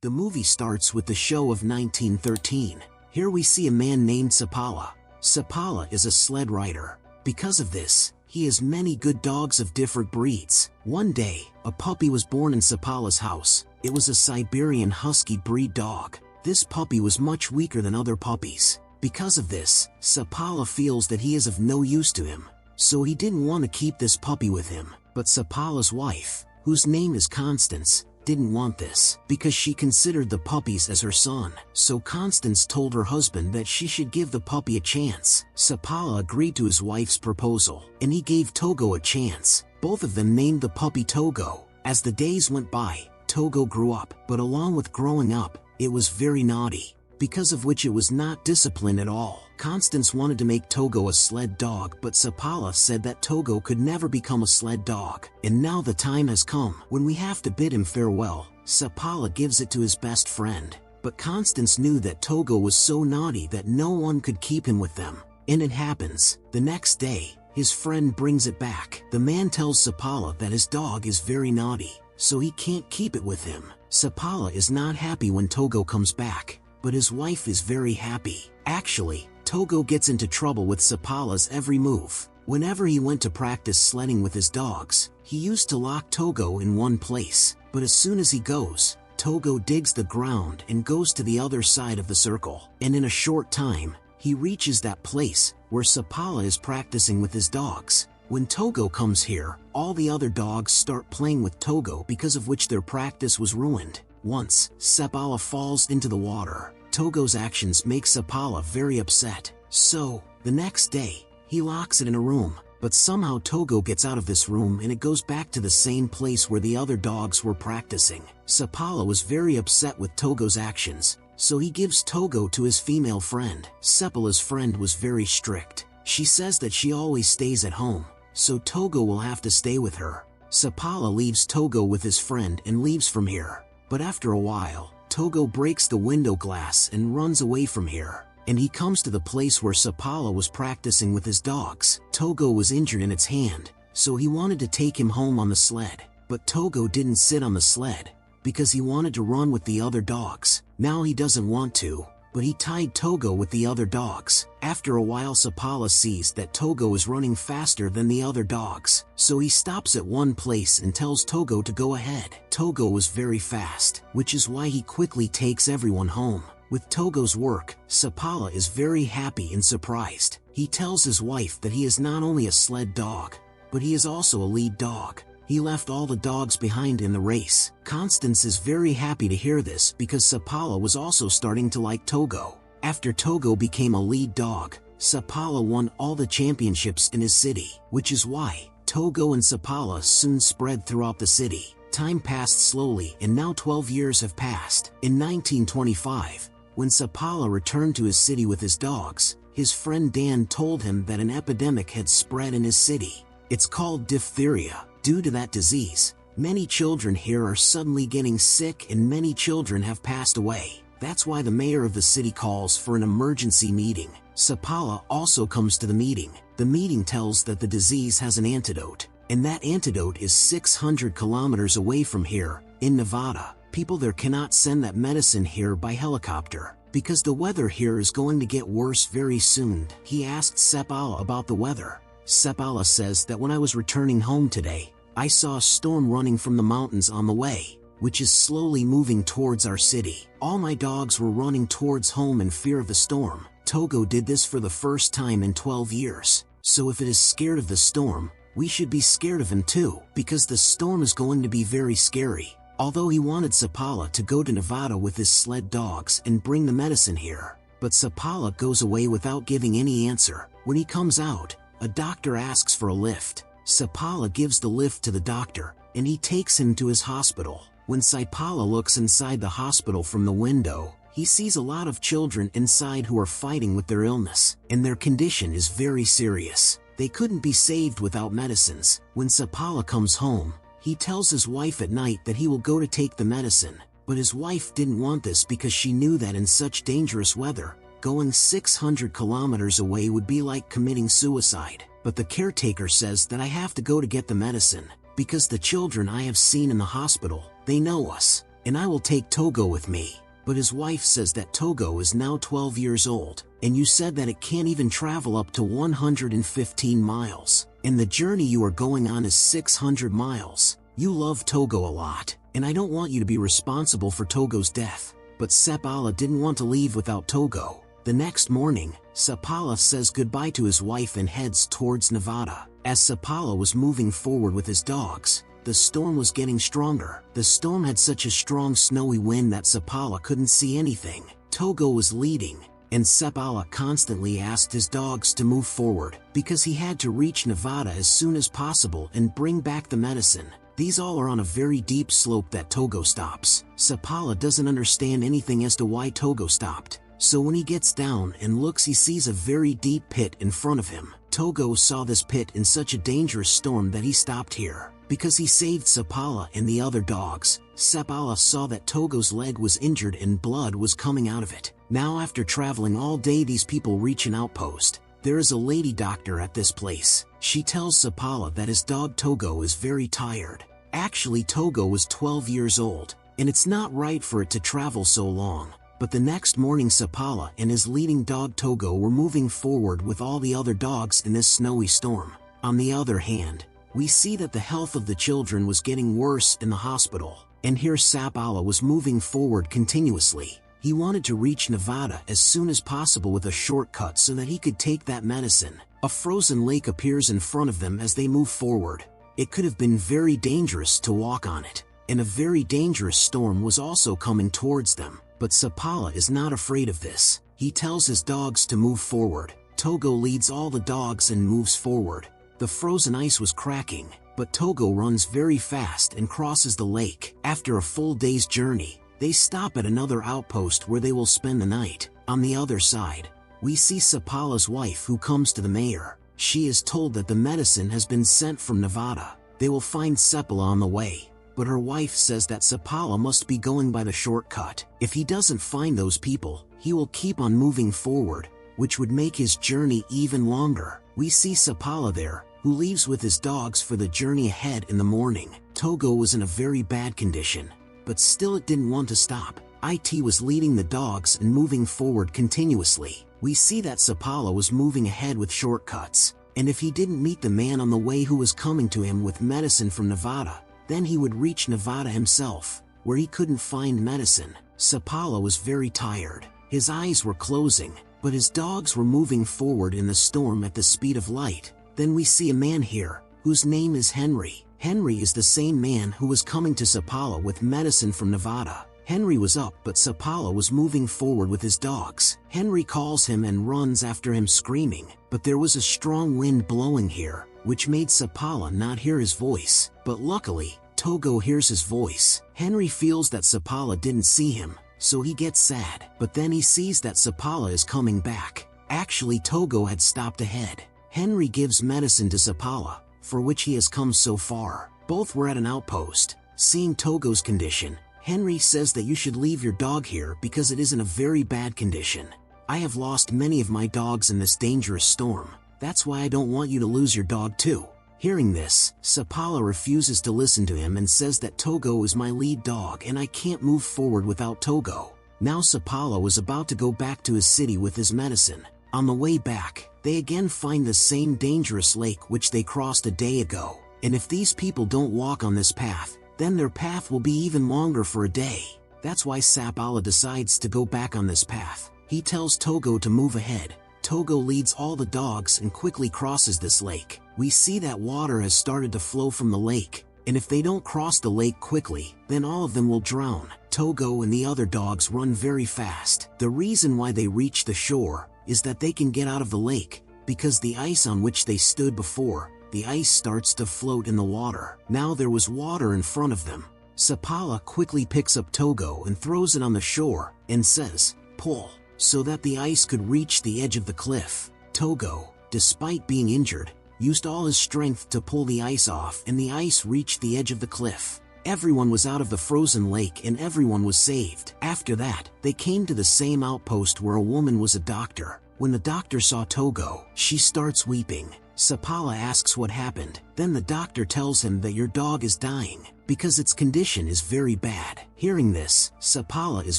The movie starts with the show of 1913. Here we see a man named Seppala. Seppala is a sled rider. Because of this, he has many good dogs of different breeds. One day, a puppy was born in Seppala's house. It was a Siberian Husky breed dog. This puppy was much weaker than other puppies. Because of this, Seppala feels that he is of no use to him. So he didn't want to keep this puppy with him. But Seppala's wife, whose name is Constance, didn't want this because she considered the puppies as her son. So Constance told her husband that she should give the puppy a chance. Seppala agreed to his wife's proposal, and he gave Togo a chance. Both of them named the puppy Togo. As the days went by, Togo grew up, but along with growing up, it was very naughty, because of which it was not disciplined at all. Constance wanted to make Togo a sled dog, but Seppala said that Togo could never become a sled dog. And now the time has come when we have to bid him farewell. Seppala gives it to his best friend. But Constance knew that Togo was so naughty that no one could keep him with them. And it happens. The next day, his friend brings it back. The man tells Seppala that his dog is very naughty, so he can't keep it with him. Seppala is not happy when Togo comes back, but his wife is very happy. Actually, Togo gets into trouble with Seppala's every move. Whenever he went to practice sledding with his dogs, he used to lock Togo in one place. But as soon as he goes, Togo digs the ground and goes to the other side of the circle. And in a short time, he reaches that place where Seppala is practicing with his dogs. When Togo comes here, all the other dogs start playing with Togo, because of which their practice was ruined. Once, Seppala falls into the water. Togo's actions make Seppala very upset. So, the next day, he locks it in a room. But somehow Togo gets out of this room and it goes back to the same place where the other dogs were practicing. Seppala was very upset with Togo's actions, so he gives Togo to his female friend. Seppala's friend was very strict. She says that she always stays at home, so Togo will have to stay with her. Seppala leaves Togo with his friend and leaves from here. But after a while, Togo breaks the window glass and runs away from here. And he comes to the place where Seppala was practicing with his dogs. Togo was injured in its hand, so he wanted to take him home on the sled. But Togo didn't sit on the sled, because he wanted to run with the other dogs. Now he doesn't want to, but he tied Togo with the other dogs. After a while, Seppala sees that Togo is running faster than the other dogs, so he stops at one place and tells Togo to go ahead. Togo was very fast, which is why he quickly takes everyone home. With Togo's work, Seppala is very happy and surprised. He tells his wife that he is not only a sled dog, but he is also a lead dog. He left all the dogs behind in the race. Constance is very happy to hear this because Seppala was also starting to like Togo. After Togo became a lead dog, Seppala won all the championships in his city, which is why Togo and Seppala soon spread throughout the city. Time passed slowly and now 12 years have passed. In 1925, when Seppala returned to his city with his dogs, his friend Dan told him that an epidemic had spread in his city. It's called diphtheria. Due to that disease, many children here are suddenly getting sick and many children have passed away. That's why the mayor of the city calls for an emergency meeting. Seppala also comes to the meeting. The meeting tells that the disease has an antidote, and that antidote is 600 kilometers away from here, in Nevada. People there cannot send that medicine here by helicopter, because the weather here is going to get worse very soon. He asked Seppala about the weather. Seppala says that when I was returning home today, I saw a storm running from the mountains on the way, which is slowly moving towards our city. All my dogs were running towards home in fear of the storm. Togo did this for the first time in 12 years. So if it is scared of the storm, we should be scared of him too, because the storm is going to be very scary. Although he wanted Seppala to go to Nevada with his sled dogs and bring the medicine here, but Seppala goes away without giving any answer. When he comes out, a doctor asks for a lift. Seppala gives the lift to the doctor, and he takes him to his hospital. When Seppala looks inside the hospital from the window, he sees a lot of children inside who are fighting with their illness, and their condition is very serious. They couldn't be saved without medicines. When Seppala comes home, he tells his wife at night that he will go to take the medicine, but his wife didn't want this because she knew that in such dangerous weather, going 600 kilometers away would be like committing suicide. But the caretaker says that I have to go to get the medicine, because the children I have seen in the hospital, they know us, and I will take Togo with me. But his wife says that Togo is now 12 years old, and you said that it can't even travel up to 115 miles, and the journey you are going on is 600 miles. You love Togo a lot, and I don't want you to be responsible for Togo's death. But Seppala didn't want to leave without Togo. The next morning, Seppala says goodbye to his wife and heads towards Nevada. As Seppala was moving forward with his dogs, the storm was getting stronger. The storm had such a strong snowy wind that Seppala couldn't see anything. Togo was leading, and Seppala constantly asked his dogs to move forward, because he had to reach Nevada as soon as possible and bring back the medicine. These all are on a very deep slope that Togo stops. Seppala doesn't understand anything as to why Togo stopped. So when he gets down and looks, he sees a very deep pit in front of him. Togo saw this pit in such a dangerous storm that he stopped here, because he saved Seppala and the other dogs. Seppala saw that Togo's leg was injured and blood was coming out of it. Now, after traveling all day, these people reach an outpost. There is a lady doctor at this place. She tells Seppala that his dog Togo is very tired. Actually, Togo was 12 years old, and it's not right for it to travel so long. But the next morning, Seppala and his leading dog Togo were moving forward with all the other dogs in this snowy storm. On the other hand, we see that the health of the children was getting worse in the hospital, and here Seppala was moving forward continuously. He wanted to reach Nevada as soon as possible with a shortcut so that he could take that medicine. A frozen lake appears in front of them as they move forward. It could have been very dangerous to walk on it, and a very dangerous storm was also coming towards them. But Seppala is not afraid of this. He tells his dogs to move forward. Togo leads all the dogs and moves forward. The frozen ice was cracking, but Togo runs very fast and crosses the lake. After a full day's journey, they stop at another outpost where they will spend the night. On the other side, we see Seppala's wife, who comes to the mayor. She is told that the medicine has been sent from Nevada. They will find Seppala on the way. But her wife says that Seppala must be going by the shortcut. If he doesn't find those people, he will keep on moving forward, which would make his journey even longer. We see Seppala there, who leaves with his dogs for the journey ahead in the morning. Togo was in a very bad condition, but still it didn't want to stop. It was leading the dogs and moving forward continuously. We see that Seppala was moving ahead with shortcuts, and if he didn't meet the man on the way who was coming to him with medicine from Nevada, then he would reach Nevada himself, where he couldn't find medicine. Seppala was very tired. His eyes were closing, but his dogs were moving forward in the storm at the speed of light. Then we see a man here, whose name is Henry. Henry is the same man who was coming to Seppala with medicine from Nevada. Henry was up, but Seppala was moving forward with his dogs. Henry calls him and runs after him screaming, but there was a strong wind blowing here, which made Seppala not hear his voice. But luckily, Togo hears his voice. Henry feels that Seppala didn't see him, so he gets sad. But then he sees that Seppala is coming back. Actually, Togo had stopped ahead. Henry gives medicine to Seppala, for which he has come so far. Both were at an outpost. Seeing Togo's condition, Henry says that you should leave your dog here because it is in a very bad condition. I have lost many of my dogs in this dangerous storm. That's why I don't want you to lose your dog too. Hearing this, Seppala refuses to listen to him and says that Togo is my lead dog and I can't move forward without Togo. Now Seppala was about to go back to his city with his medicine. On the way back, they again find the same dangerous lake which they crossed a day ago. And if these people don't walk on this path, then their path will be even longer for a day. That's why Seppala decides to go back on this path. He tells Togo to move ahead. Togo leads all the dogs and quickly crosses this lake. We see that water has started to flow from the lake, and if they don't cross the lake quickly, then all of them will drown. Togo and the other dogs run very fast. The reason why they reach the shore is that they can get out of the lake, because the ice on which they stood before, the ice starts to float in the water. Now there was water in front of them. Seppala quickly picks up Togo and throws it on the shore, and says, "Pull," so that the ice could reach the edge of the cliff. Togo, despite being injured, used all his strength to pull the ice off, and the ice reached the edge of the cliff. Everyone was out of the frozen lake and everyone was saved. After that, they came to the same outpost where a woman was a doctor. When the doctor saw Togo, she starts weeping. Seppala asks what happened. Then the doctor tells him that your dog is dying because its condition is very bad. Hearing this, Seppala is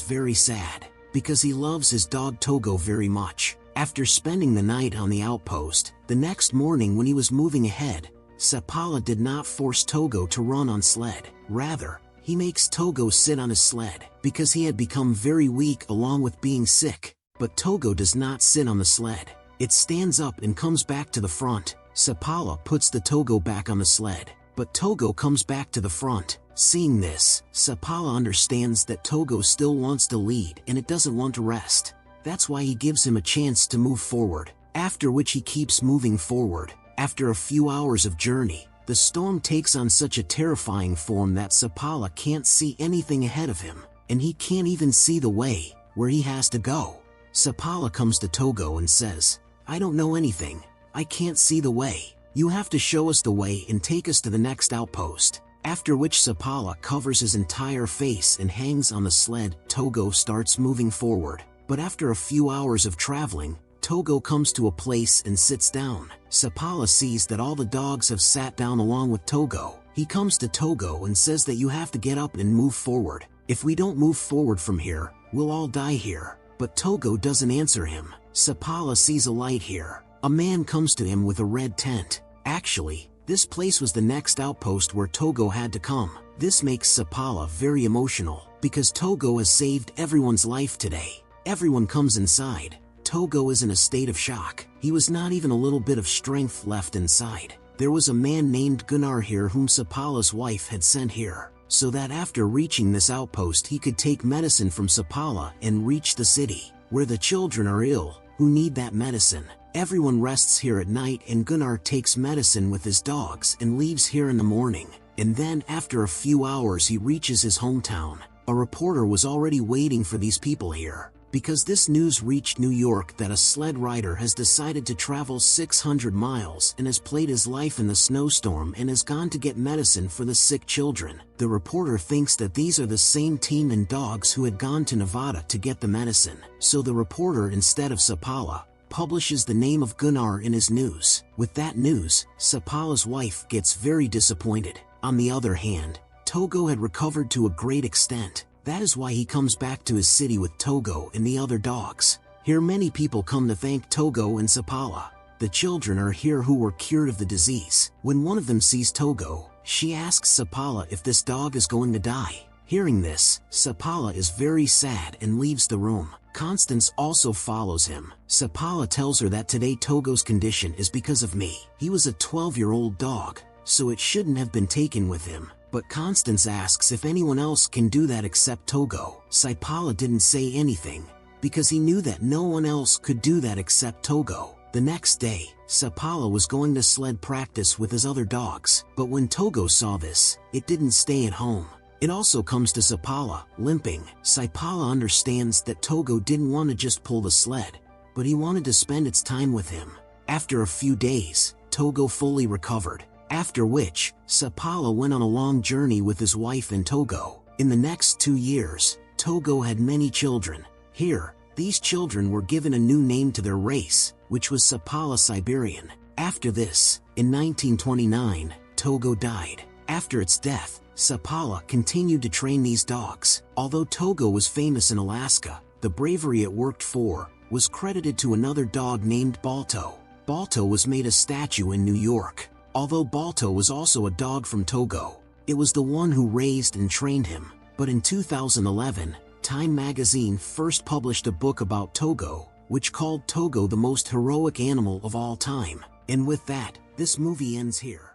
very sad because he loves his dog Togo very much. After spending the night on the outpost, the next morning when he was moving ahead, Seppala did not force Togo to run on sled. Rather, he makes Togo sit on his sled because he had become very weak along with being sick. But Togo does not sit on the sled. It stands up and comes back to the front. Seppala puts the Togo back on the sled, but Togo comes back to the front. Seeing this, Seppala understands that Togo still wants to lead and it doesn't want to rest. That's why he gives him a chance to move forward, after which he keeps moving forward. After a few hours of journey, the storm takes on such a terrifying form that Seppala can't see anything ahead of him, and he can't even see the way where he has to go. Seppala comes to Togo and says, "I don't know anything. I can't see the way. You have to show us the way and take us to the next outpost." After which Seppala covers his entire face and hangs on the sled. Togo starts moving forward, but after a few hours of traveling, Togo comes to a place and sits down. Seppala sees that all the dogs have sat down along with Togo. He comes to Togo and says that you have to get up and move forward. If we don't move forward from here, we'll all die here. But Togo doesn't answer him. Seppala sees a light here. A man comes to him with a red tent. Actually, this place was the next outpost where Togo had to come. This makes Seppala very emotional, because Togo has saved everyone's life today. Everyone comes inside. Togo is in a state of shock. He was not even a little bit of strength left inside. There was a man named Gunnar here whom Seppala's wife had sent here, so that after reaching this outpost he could take medicine from Seppala and reach the city, where the children are ill, who need that medicine. Everyone rests here at night and Gunnar takes medicine with his dogs and leaves here in the morning. And then after a few hours he reaches his hometown. A reporter was already waiting for these people here, because this news reached New York that a sled rider has decided to travel 600 miles and has played his life in the snowstorm and has gone to get medicine for the sick children. The reporter thinks that these are the same team and dogs who had gone to Nevada to get the medicine. So the reporter, instead of Seppala, publishes the name of Gunnar in his news. With that news, Seppala's wife gets very disappointed. On the other hand, Togo had recovered to a great extent. That is why he comes back to his city with Togo and the other dogs. Here many people come to thank Togo and Seppala. The children are here who were cured of the disease. When one of them sees Togo, she asks Seppala if this dog is going to die. Hearing this, Seppala is very sad and leaves the room. Constance also follows him. Seppala tells her that today Togo's condition is because of me. He was a 12-year-old dog, so it shouldn't have been taken with him. But Constance asks if anyone else can do that except Togo. Seppala didn't say anything, because he knew that no one else could do that except Togo. The next day, Seppala was going to sled practice with his other dogs, but when Togo saw this, it didn't stay at home. It also comes to Seppala, limping. Seppala understands that Togo didn't want to just pull the sled, but he wanted to spend its time with him. After a few days, Togo fully recovered. After which, Seppala went on a long journey with his wife and Togo. In the next 2 years, Togo had many children. Here, these children were given a new name to their race, which was Seppala Siberian. After this, in 1929, Togo died. After its death, Seppala continued to train these dogs. Although Togo was famous in Alaska, the bravery it worked for was credited to another dog named Balto. Balto was made a statue in New York. Although Balto was also a dog from Togo, it was the one who raised and trained him. But in 2011, Time magazine first published a book about Togo, which called Togo the most heroic animal of all time. And with that, this movie ends here.